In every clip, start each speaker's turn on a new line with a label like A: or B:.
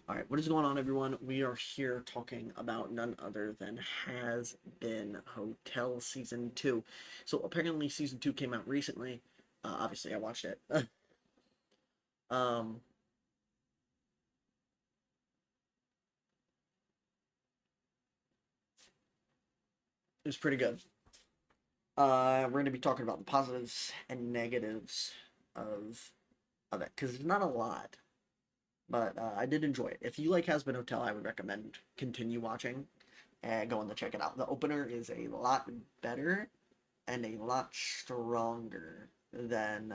A: Alright, what is going on, everyone? We are here talking about none other than Has Been Hotel Season 2. So, apparently, Season 2 came out recently. Obviously, I watched it. um, it was pretty good. We're going to be talking about the positives and negatives of, of it, because there's not a lot. But I did enjoy it. If you like Has Been Hotel, I would recommend continue watching and going to check it out. The opener is a lot better and a lot stronger than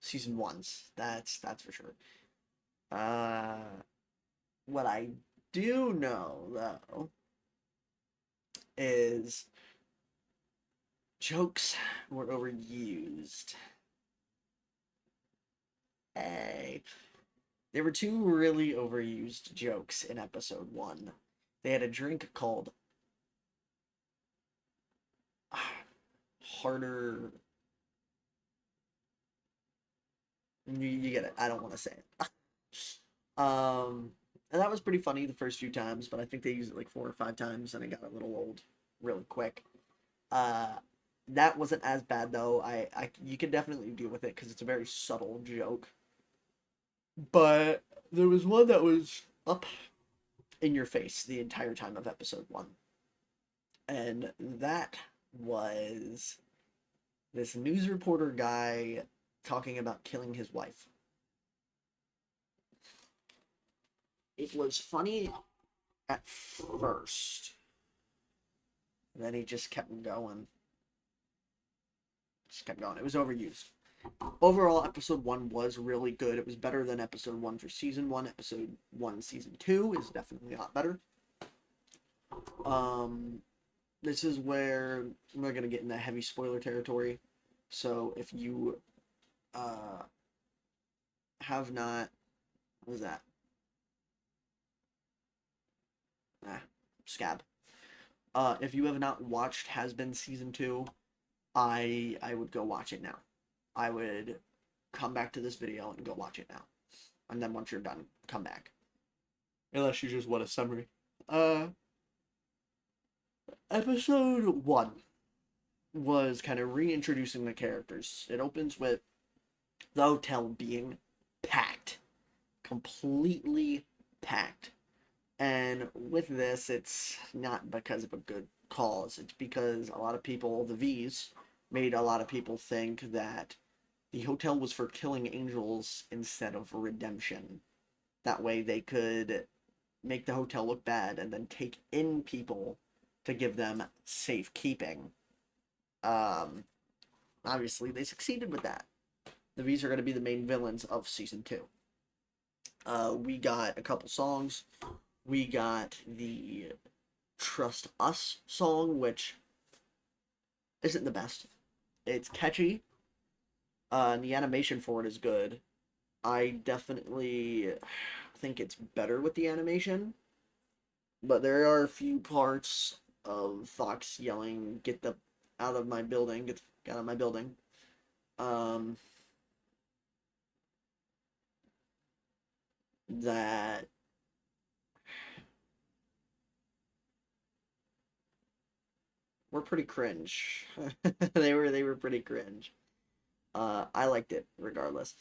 A: season one's. That's for sure. Uh, what I do know though is jokes were overused. Hey, there were two really overused jokes in episode one. They had a drink called harder. You get it. I don't want to say it. And that was pretty funny the first few times, but I think they used it like 4 or 5 times, and it got a little old really quick. Uh, that wasn't as bad though. You can definitely deal with it because it's a very subtle joke. But there was one that was up in your face the entire time of episode one, and that was this news reporter guy talking about killing his wife. It was funny at first, and then he just kept going. Just kept going. It was overused. Overall, episode one was really good. It was better than episode one for season one. Episode one, season two is definitely a lot better. Um, this is where we're gonna get into heavy spoiler territory. So if you uh have not, what was that? Ah, scab. If you have not watched Has Been season two, I would go watch it now. I would come back to this video and go watch it now. And then once you're done, come back. Unless you just want a summary. Uh, Episode one was kind of reintroducing the characters. It opens with the hotel being packed, completely packed. And with this, it's not because of a good cause. It's because a lot of people, the V's, made a lot of people think that the hotel was for killing angels instead of redemption. That way they could make the hotel look bad and then take in people to give them safekeeping. Um, Obviously, they succeeded with that. The V's are going to be the main villains of season two. We got a couple songs. We got the Trust Us song, which isn't the best. It's catchy. And the animation for it is good. I definitely think it's better with the animation, but there are a few parts of Fox yelling, "Get the out of my building! Get out of my building!" Um, that were pretty cringe. They were pretty cringe. I liked it regardless.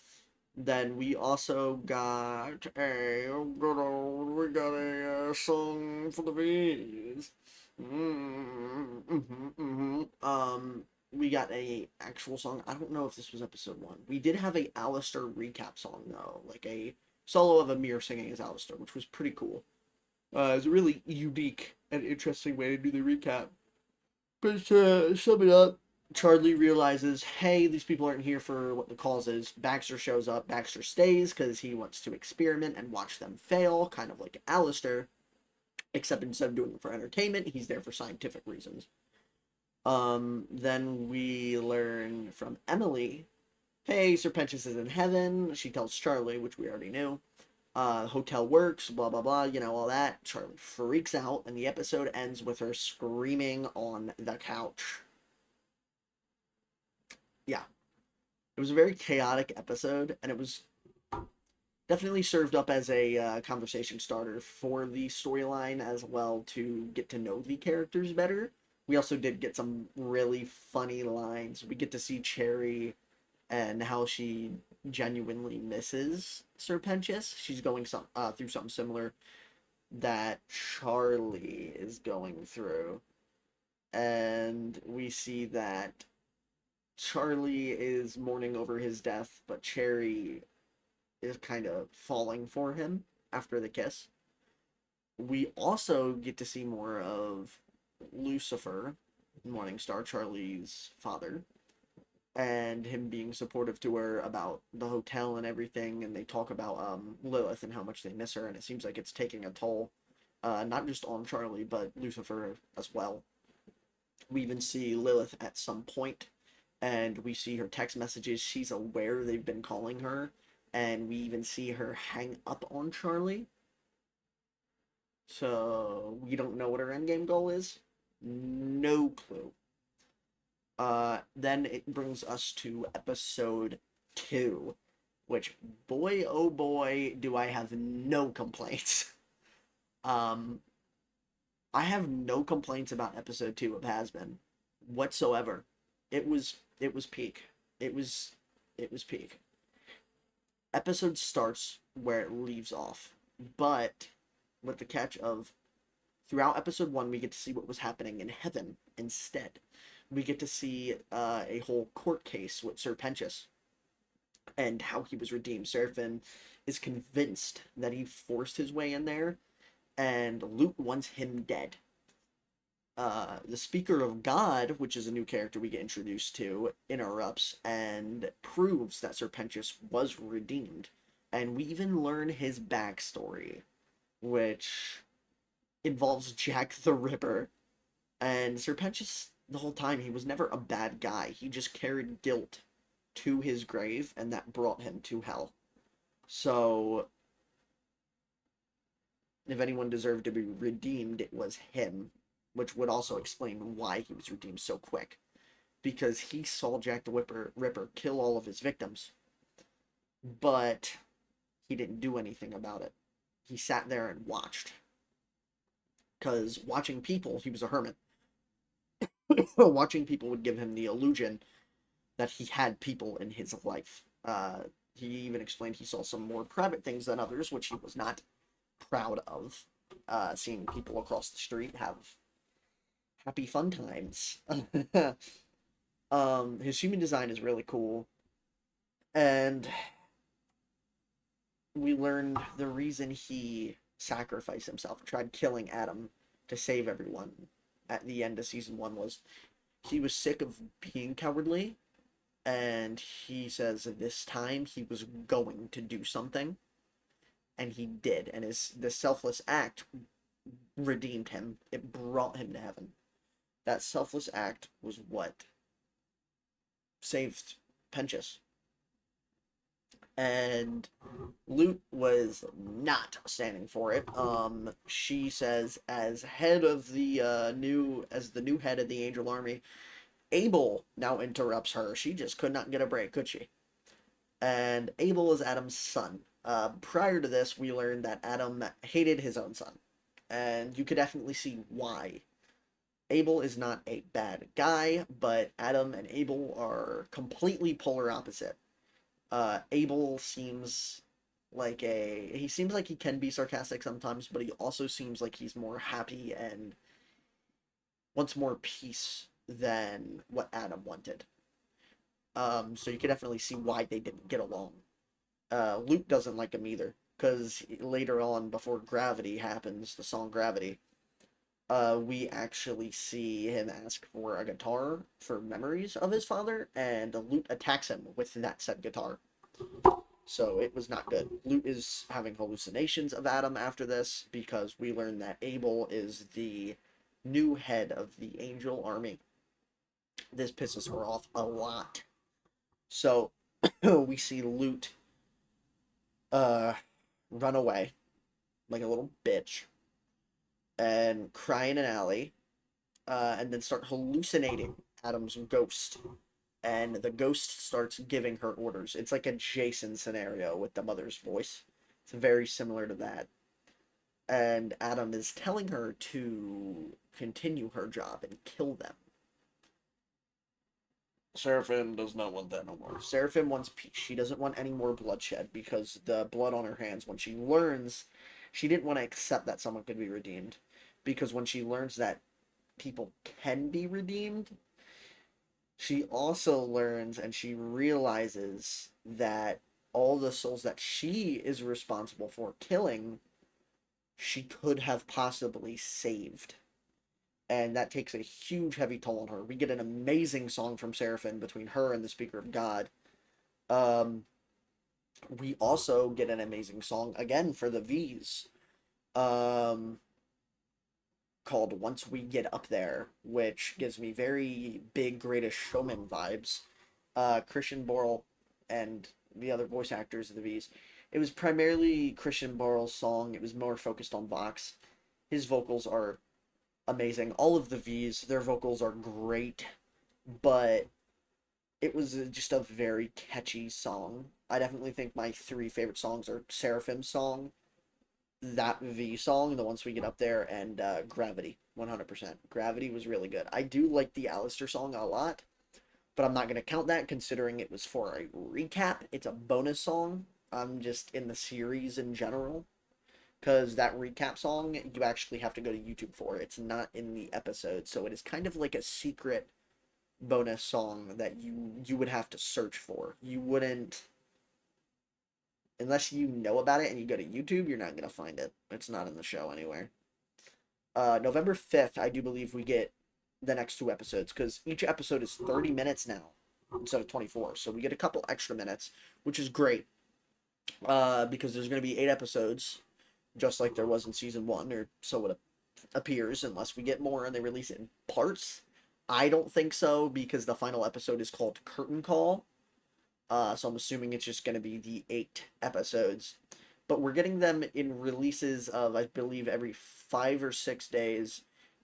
A: Then we also got a song for the bees. We got a actual song. I don't know if this was episode one. We did have a Alistair recap song though, like a solo of Amir singing as Alistair, which was pretty cool. It's a really unique and interesting way to do the recap. But to sum it up, Charlie realizes, hey, these people aren't here for what the cause is. Baxter shows up. Baxter stays because he wants to experiment and watch them fail, kind of like Alistair. Except instead of doing it for entertainment, he's there for scientific reasons. Then we learn from Emily, hey, Sir Pentious is in heaven. She tells Charlie, which we already knew. Hotel works, blah, blah, blah, all that. Charlie freaks out, and the episode ends with her screaming on the couch. Yeah, it was a very chaotic episode, and it was definitely served up as a conversation starter for the storyline as well to get to know the characters better. We also did get some really funny lines. We get to see Cherry and how she genuinely misses Serpentius. She's going through something similar that Charlie is going through. And we see that Charlie is mourning over his death, but Cherry is kind of falling for him after the kiss. We also get to see more of Lucifer, Morningstar, Charlie's father, and him being supportive to her about the hotel and everything. And they talk about Lilith and how much they miss her, and it seems like it's taking a toll, not just on Charlie, but Lucifer as well. We even see Lilith at some point, and we see her text messages. She's aware they've been calling her, and we even see her hang up on Charlie. So we don't know what her endgame goal is. No clue. Then it brings us to episode 2, which, boy oh boy, do I have no complaints. Um, I have no complaints about episode 2 of Hazbin whatsoever. It was peak. It was it was peak. Episode starts where it leaves off, but with the catch of throughout episode 1 we get to see what was happening in heaven instead. We get to see a whole court case with Serpentius and how he was redeemed. Seraphim is convinced that he forced his way in there, and Luke wants him dead. The Speaker of God, which is a new character we get introduced to, interrupts and proves that Serpentius was redeemed. And we even learn his backstory, which involves Jack the Ripper. And Serpentius, the whole time, he was never a bad guy. He just carried guilt to his grave, and that brought him to hell. So, if anyone deserved to be redeemed, it was him, which would also explain why he was redeemed so quick. Because he saw Jack the Ripper kill all of his victims, but he didn't do anything about it. He sat there and watched. Because watching people, he was a hermit. Watching people would give him the illusion that he had people in his life. He even explained he saw some more private things than others, which he was not proud of. Seeing people across the street have happy fun times. His human design is really cool, and we learned the reason he sacrificed himself, tried killing Adam to save everyone at the end of season 1 was he was sick of being cowardly, and he says this time he was going to do something, and he did, and the selfless act redeemed him. It brought him to heaven. That selfless act was what saved Penchas. And Lute was not standing for it. She says, as head of the new head of the Angel Army, Abel now interrupts her. She just could not get a break, could she? And Abel is Adam's son. Prior to this, we learned that Adam hated his own son, and you could definitely see why. Abel is not a bad guy, but Adam and Abel are completely polar opposite. Abel seems he seems like he can be sarcastic sometimes, but he also seems like he's more happy and wants more peace than what Adam wanted. So you can definitely see why they didn't get along. Luke doesn't like him either, because later on, before Gravity happens, the song Gravity, we actually see him ask for a guitar for memories of his father, and Luke attacks him with that said guitar. So it was not good. Luke is having hallucinations of Adam after this, because we learn that Abel is the new head of the Angel Army. This pisses her off a lot. So we see Luke run away like a little bitch and cry in an alley, and then start hallucinating Adam's ghost. And the ghost starts giving her orders. It's like a Jason scenario with the mother's voice. It's very similar to that. And Adam is telling her to continue her job and kill them.
B: Seraphim does not want that no more.
A: Seraphim wants peace. She doesn't want any more bloodshed because the blood on her hands, when she learns, she didn't want to accept that someone could be redeemed. Because when she learns that people can be redeemed, she also learns and she realizes that all the souls that she is responsible for killing, she could have possibly saved. And that takes a huge, heavy toll on her. We get an amazing song from Seraphim between her and the Speaker of God. Um, we also get an amazing song again for the V's, um, called "Once We Get Up There," which gives me very big Greatest Showman vibes. Christian Borle and the other voice actors of the V's. It was primarily Christian Borle's song. It was more focused on Vox. His vocals are amazing. All of the V's, their vocals are great, but it was just a very catchy song. I definitely think my three favorite songs are Seraphim's song, that V song, the Once We Get Up There, and Gravity. 100%. Gravity was really good. I do like the Alistair song a lot, but I'm not going to count that considering it was for a recap. It's a bonus song. I'm just in the series in general. Because that recap song, you actually have to go to YouTube for. It's not in the episode, so it is kind of like a secret bonus song that you would have to search for. You wouldn't, unless you know about it and you go to YouTube, you're not gonna find it. It's not in the show anywhere. November 5th, I do believe we get the next two episodes because each episode is 30 minutes now instead of 24. So we get a couple extra minutes, which is great. Because there's gonna be 8 episodes, just like there was in season one, or so it appears, unless we get more and they release it in parts. I don't think so because the final episode is called Curtain Call. So I'm assuming it's just going to be the 8 episodes. But we're getting them in releases of, I believe, every 5 or 6 days,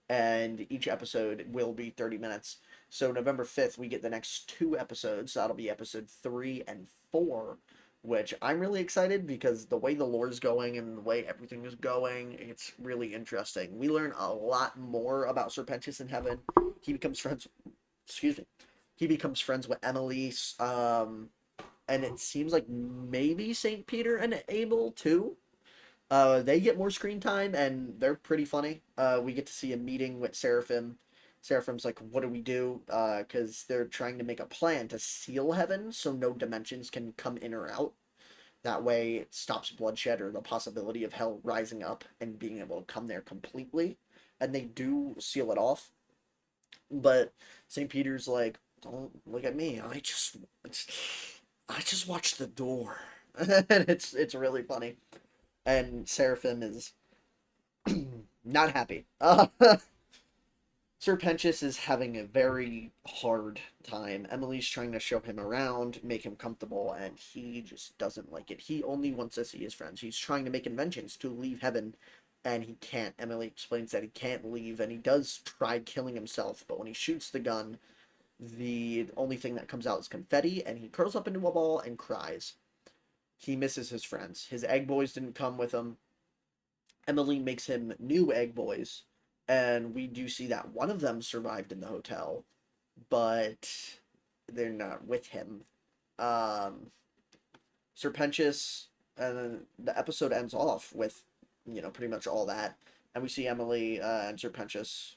A: and each episode will be 30 minutes. So November 5th, we get the next 2 episodes. That'll be episode 3 and 4, which I'm really excited because the way the lore is going and the way everything is going, it's really interesting. We learn a lot more about Serpentius in heaven. He becomes friends, excuse me, he becomes friends with Emily, and it seems like maybe St. Peter and Abel too. They get more screen time and they're pretty funny. We get to see a meeting with Seraphim. Seraphim's like, "What do we do?" Because they're trying to make a plan to seal heaven so no dimensions can come in or out. That way, it stops bloodshed or the possibility of hell rising up and being able to come there completely. And they do seal it off. But St. Peter's like, "Don't look at me. I just watched the door." And it's really funny. And Seraphim is not happy. Serpentius is having a very hard time. Emily's trying to show him around, make him comfortable, and he just doesn't like it. He only wants to see his friends. He's trying to make inventions to leave heaven, and he can't. Emily explains that he can't leave, and he does try killing himself, but when he shoots the gun, the only thing that comes out is confetti, and he curls up into a ball and cries. He misses his friends. His egg boys didn't come with him. Emily makes him new egg boys, and we do see that one of them survived in the hotel, but they're not with him. Um, Serpentius, and then the episode ends off with, pretty much all that, and we see Emily and Serpentius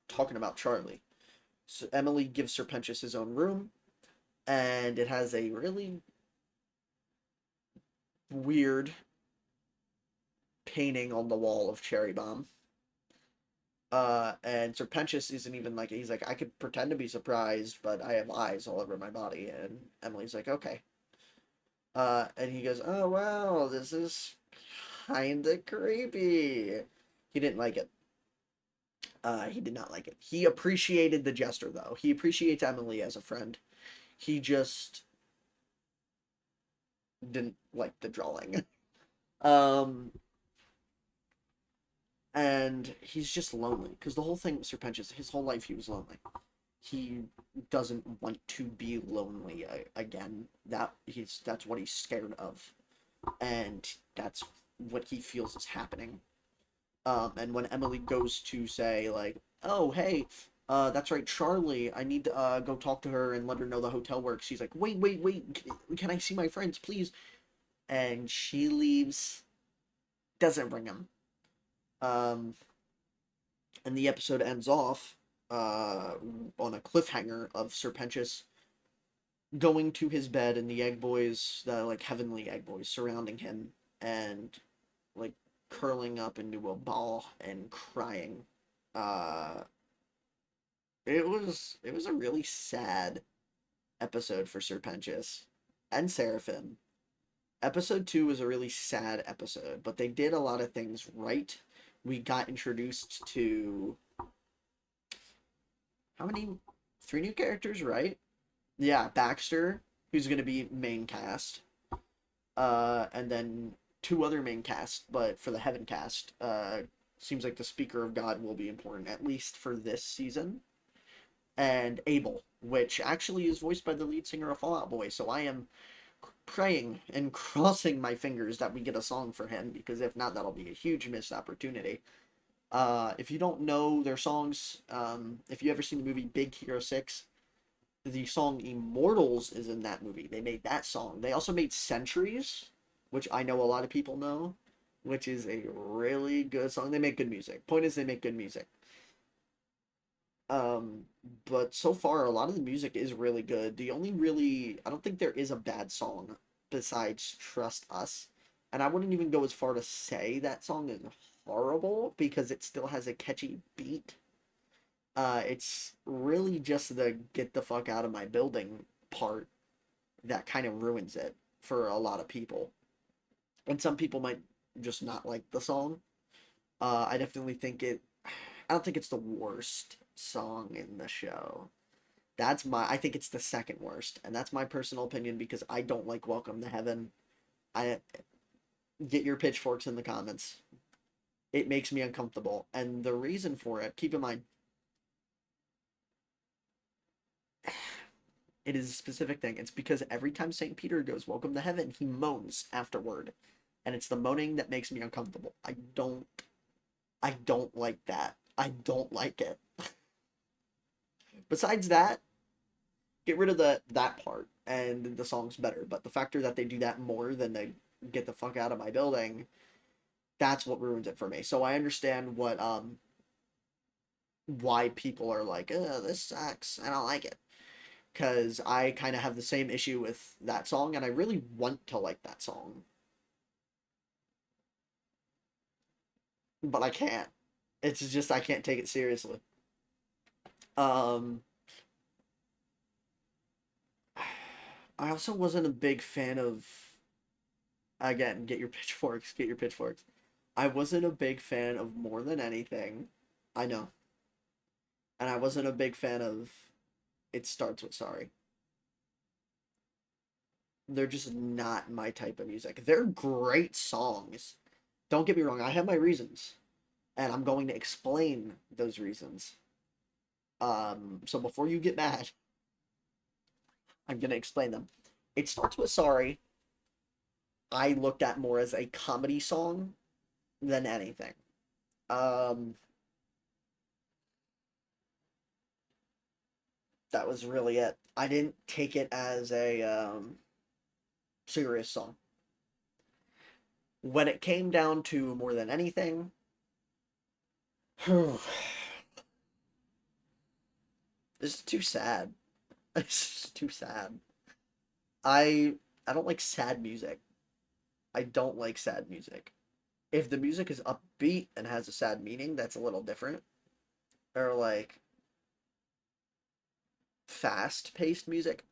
A: talking about Charlie. So Emily gives Serpentius his own room, and it has a really weird painting on the wall of Cherry Bomb. And Serpentius isn't even like, he's like, "I could pretend to be surprised, but I have eyes all over my body." And Emily's like, "Okay." And he goes, "Oh wow, this is kinda creepy." He didn't like it. He did not like it. He appreciated the gesture though. He appreciates Emily as a friend. He just didn't like the drawing. Um, and he's just lonely because the whole thing with Serpentius, his whole life he was lonely. He doesn't want to be lonely again. That's what he's scared of. and that's what he feels is happening. And when Emily goes to say like, "Oh, hey, that's right, Charlie. I need to go talk to her and let her know the hotel works." She's like, "Wait, wait, wait. Can I see my friends, please?" And she leaves. Doesn't bring him. Um, and the episode ends off uh, on a cliffhanger of Serpentius going to his bed and the egg boys, the like heavenly egg boys, surrounding him and like curling up into a ball and crying. Uh, it was a really sad episode for Serpentius and Seraphim. Episode 2 was a really sad episode, but they did a lot of things right. We got introduced to how many? Three new characters, right? Yeah, Baxter, who's going to be main cast, and then two other main cast, but for the Heaven cast, seems like the Speaker of God will be important, at least for this season. And Abel, which actually is voiced by the lead singer of Fall Out Boy, so I am praying and crossing my fingers that we get a song for him, because if not, that'll be a huge missed opportunity. If you don't know their songs, if you ever seen the movie Big Hero 6, the song Immortals is in that movie. They made that song. They also made Centuries, which I know a lot of people know, which is a really good song. They make good music. Point is, they make good music. Um, but so far, a lot of the music is really good. The only really, I don't think there is a bad song besides Trust Us. And I wouldn't even go as far to say that song is horrible because it still has a catchy beat. It's really just the get the fuck out of my building part that kind of ruins it for a lot of people. And some people might just not like the song. I definitely think I don't think it's the worst song in the show. I think it's the second worst, and that's my personal opinion because I don't like Welcome to Heaven. I get your pitchforks in the comments. It makes me uncomfortable, and the reason for it, keep in mind, it is a specific thing. It's because every time St. Peter goes Welcome to Heaven, he moans afterward, and it's the moaning that makes me uncomfortable. I don't like that. I don't like it. Besides that, get rid of that part and the song's better. But the factor that they do that more than they get the fuck out of my building, that's what ruins it for me. So I understand why people are like, this sucks. I don't like it. Because I kind of have the same issue with that song, and I really want to like that song. But I can't. It's just I can't take it seriously. Um I also wasn't a big fan of, again, get your pitchforks, get your pitchforks. I wasn't a big fan of More Than Anything. I know. And I wasn't a big fan of It Starts With Sorry. They're just not my type of music. They're great songs. Don't get me wrong, I have my reasons. And I'm going to explain those reasons. So before you get mad, I'm going to explain them. It Starts With Sorry, I looked at more as a comedy song than anything. Um, that was really it. I didn't take it as a serious song. When it came down to More Than Anything, this is too sad. It's too sad. I I don't like sad music. I don't like sad music. If the music is upbeat and has a sad meaning, that's a little different. Or like fast-paced music.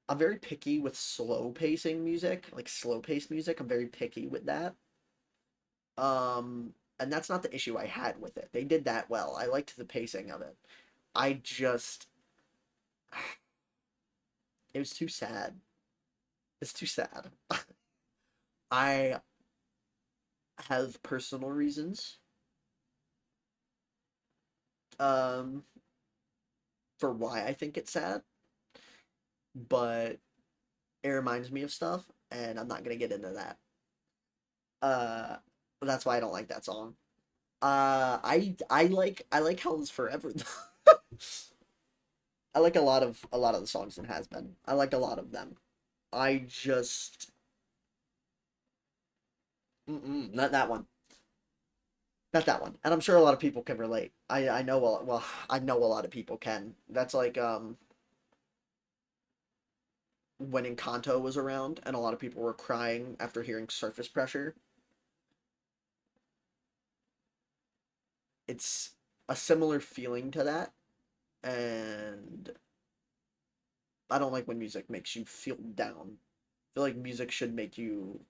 A: I'm very picky with slow pacing music, like slow paced music. I'm very picky with that. And that's not the issue I had with it. They did that well. I liked the pacing of it. I just it was too sad. It's too sad. I have personal reasons um for why I think it's sad, but it reminds me of stuff and I'm not gonna get into that. Uh, that's why I don't like that song. I like Hell is Forever. I like a lot of the songs in Has Been. I like a lot of them. I just not that one. Not that one. And I'm sure a lot of people can relate. I know well I know a lot of people can. That's like when Encanto was around and a lot of people were crying after hearing Surface Pressure. It's a similar feeling to that, and I don't like when music makes you feel down. I feel like music should make you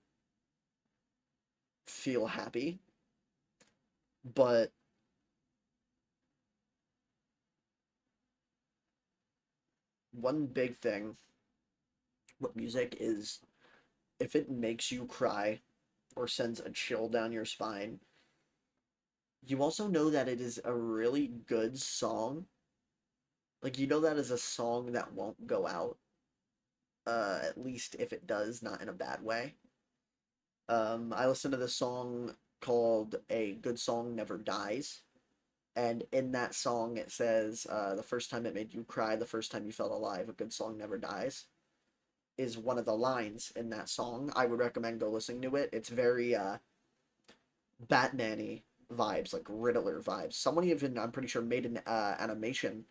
A: feel happy, but one big thing with music is if it makes you cry or sends a chill down your spine, you also know that it is a really good song. Like you know that is a song that won't go out. At least if it does, not in a bad way. I listened to this song called "A Good Song Never Dies," and in that song it says, "The first time it made you cry, the first time you felt alive, a good song never dies." Is one of the lines in that song. I would recommend go listening to it. It's very Batman-y vibes, like Riddler vibes. Someone even, I'm pretty sure, made an animation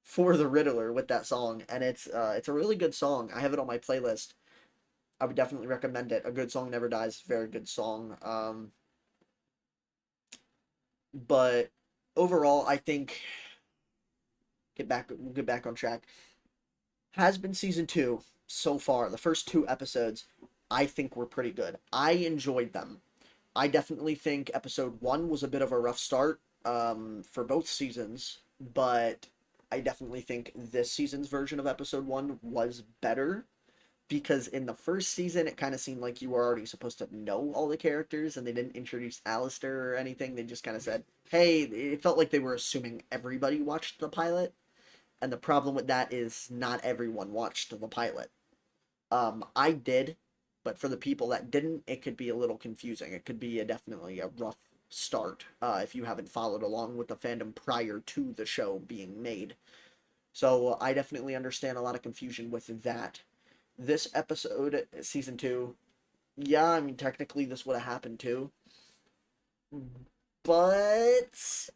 A: for the Riddler with that song, and it's a really good song. I have it on my playlist. I would definitely recommend it. A Good Song Never Dies, very good song. But overall, I think we'll get back on track. Has been season two so far. The first two episodes, I think were pretty good. I enjoyed them. I definitely think episode one was a bit of a rough start for both seasons, but I definitely think this season's version of episode one was better because in the first season it kind of seemed like you were already supposed to know all the characters and they didn't introduce Alistair or anything. They just kind of said, hey, it felt like they were assuming everybody watched the pilot. And the problem with that is not everyone watched the pilot. I did, but for the people that didn't, it could be a little confusing. It could be definitely a rough start if you haven't followed along with the fandom prior to the show being made. So I definitely understand a lot of confusion with that. This episode, season two, yeah, I mean, technically this would have happened too. But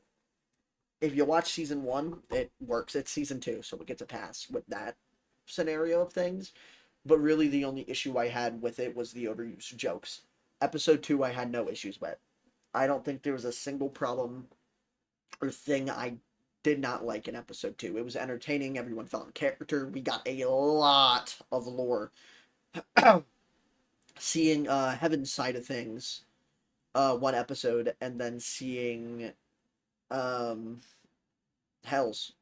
A: if you watch season one, it works. It's season two, so it gets a pass with that scenario of things. But really, the only issue I had with it was the overused jokes. Episode two, I had no issues with. I don't think there was a single problem or thing I did not like in episode two. It was entertaining. Everyone felt in character. We got a lot of lore. Seeing Heaven's side of things, one episode, and then seeing um, Hell's,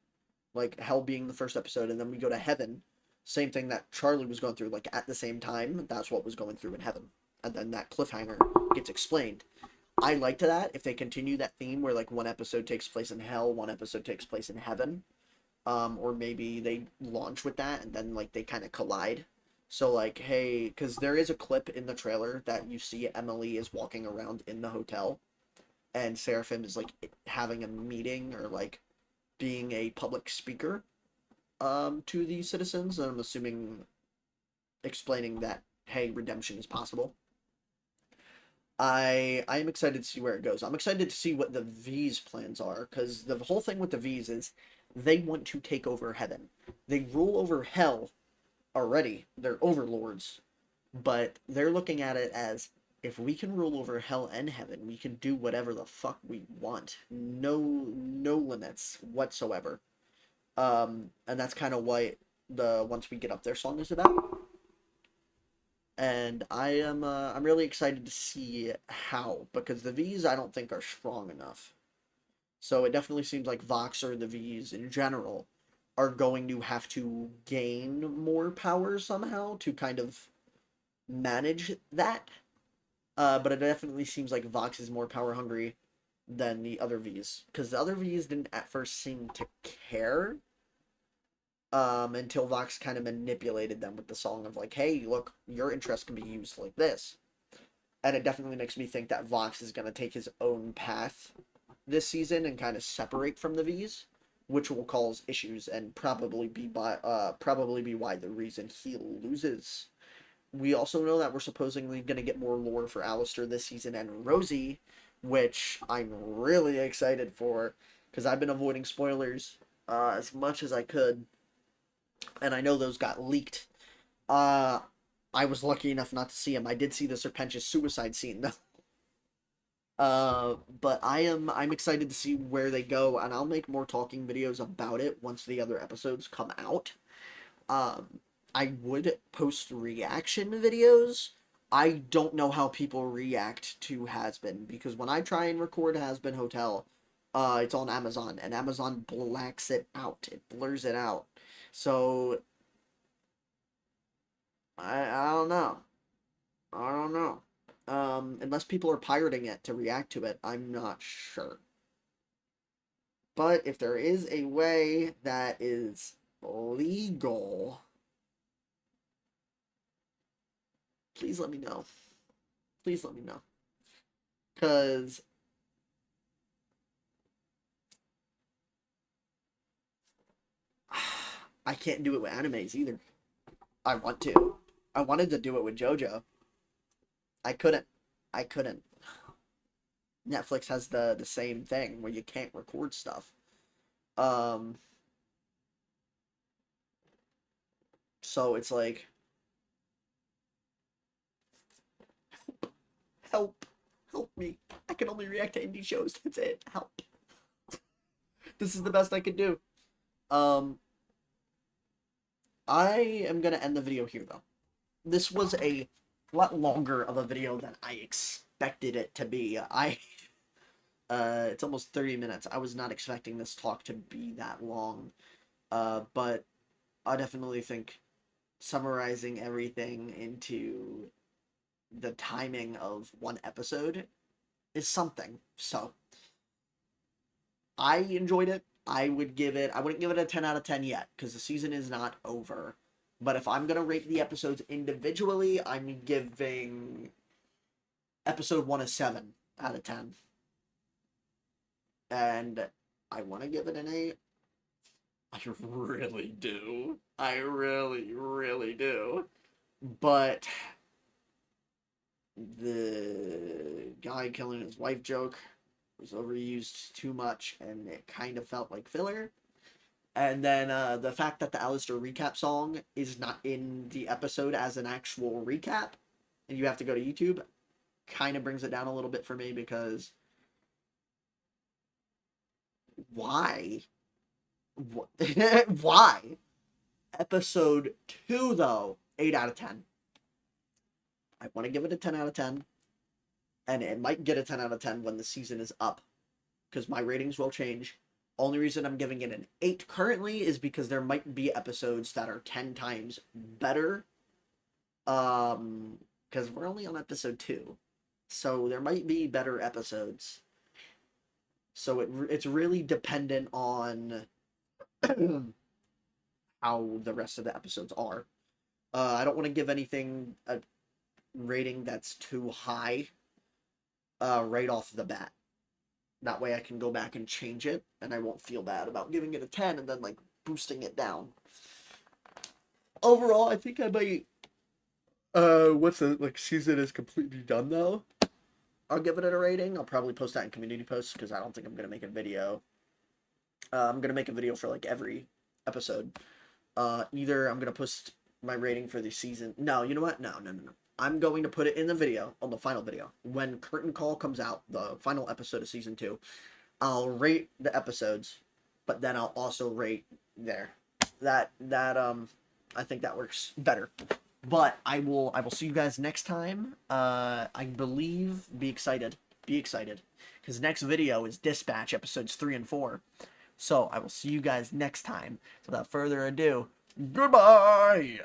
A: like Hell being the first episode, and then we go to Heaven. Same thing that Charlie was going through, like at the same time. That's what was going through in Heaven, and then that cliffhanger gets explained. I liked that if they continue that theme where like one episode takes place in Hell, one episode takes place in Heaven, or maybe they launch with that and then like they kind of collide. So like, hey, because there is a clip in the trailer that you see Emily is walking around in the hotel, and Seraphim is like having a meeting or like being a public speaker to the citizens, and I'm assuming explaining that hey, redemption is possible. I am excited to see where it goes. I'm excited to see what the V's plans are because the whole thing with the V's is they want to take over heaven. They rule over hell already. They're overlords, but they're looking at it as if we can rule over hell and heaven, we can do whatever the fuck we want. No limits whatsoever. And that's kind of what the Once We Get Up There song is about. And I'm really excited to see how because the V's I don't think are strong enough. So it definitely seems like Vox or the V's in general are going to have to gain more power somehow to kind of manage that. But it definitely seems like Vox is more power hungry than the other V's because the other V's didn't at first seem to care. until Vox kind of manipulated them with the song of like, hey, look, your interest can be used like this. And it definitely makes me think that Vox is going to take his own path this season and kind of separate from the V's, which will cause issues and probably be why the reason he loses. We also know that we're supposedly going to get more lore for Alistair this season and Rosie, which I'm really excited for because I've been avoiding spoilers as much as I could, and I know those got leaked. Uh, I was lucky enough not to see them. I did see the Serpentious suicide scene though. But I'm excited to see where they go, and I'll make more talking videos about it once the other episodes come out. Um, I would post reaction videos. I don't know how people react to Hazbin because when I try and record Hazbin Hotel, it's on Amazon and Amazon blacks it out. It blurs it out. So I don't know. I don't know. Unless people are pirating it to react to it, I'm not sure. But if there is a way that is legal, please let me know. Please let me know. Because I can't do it with animes either. I want to. I wanted to do it with JoJo. I couldn't. I couldn't. Netflix has the same thing where you can't record stuff. Um, so it's like help, help me. I can only react to indie shows. That's it. Help. This is the best I could do. Um, I am gonna end the video here though. This was a lot longer of a video than I expected it to be. It's almost 30 minutes. I was not expecting this talk to be that long. But I definitely think summarizing everything into the timing of one episode is something. So I enjoyed it. I wouldn't give it a 10 out of 10 yet because the season is not over. But if I'm going to rate the episodes individually, I'm giving episode 1 a 7 out of 10. And I want to give it an 8. I really do. I really, really do. But the guy killing his wife joke was overused too much, and it kind of felt like filler. And then the fact that the Alistair recap song is not in the episode as an actual recap, and you have to go to YouTube, kind of brings it down a little bit for me because why? Why? Episode 2, though, 8 out of 10. I want to give it a 10 out of 10, and it might get a 10 out of 10 when the season is up, because my ratings will change. Only reason I'm giving it an 8 currently is because there might be episodes that are 10 times better, because we're only on episode 2, so there might be better episodes. So it's really dependent on how the rest of the episodes are. I don't want to give anything a rating that's too high right off the bat. That way I can go back and change it, and I won't feel bad about giving it a 10 and then, like, boosting it down. Overall, I think I might... once the, like, season is completely done, though, I'll give it a rating. I'll probably post that in community posts, because I don't think I'm going to make a video. I'm going to make a video for, like, every episode. Either I'm going to post my rating for the season... No, you know what? No. I'm going to put it in the video, on the final video. When Curtain Call comes out, the final episode of Season 2, I'll rate the episodes, but then I'll also rate there. I think that works better. But I will see you guys next time. I believe, be excited. Because next video is Dispatch, episodes 3 and 4. So, I will see you guys next time. So, without further ado, goodbye!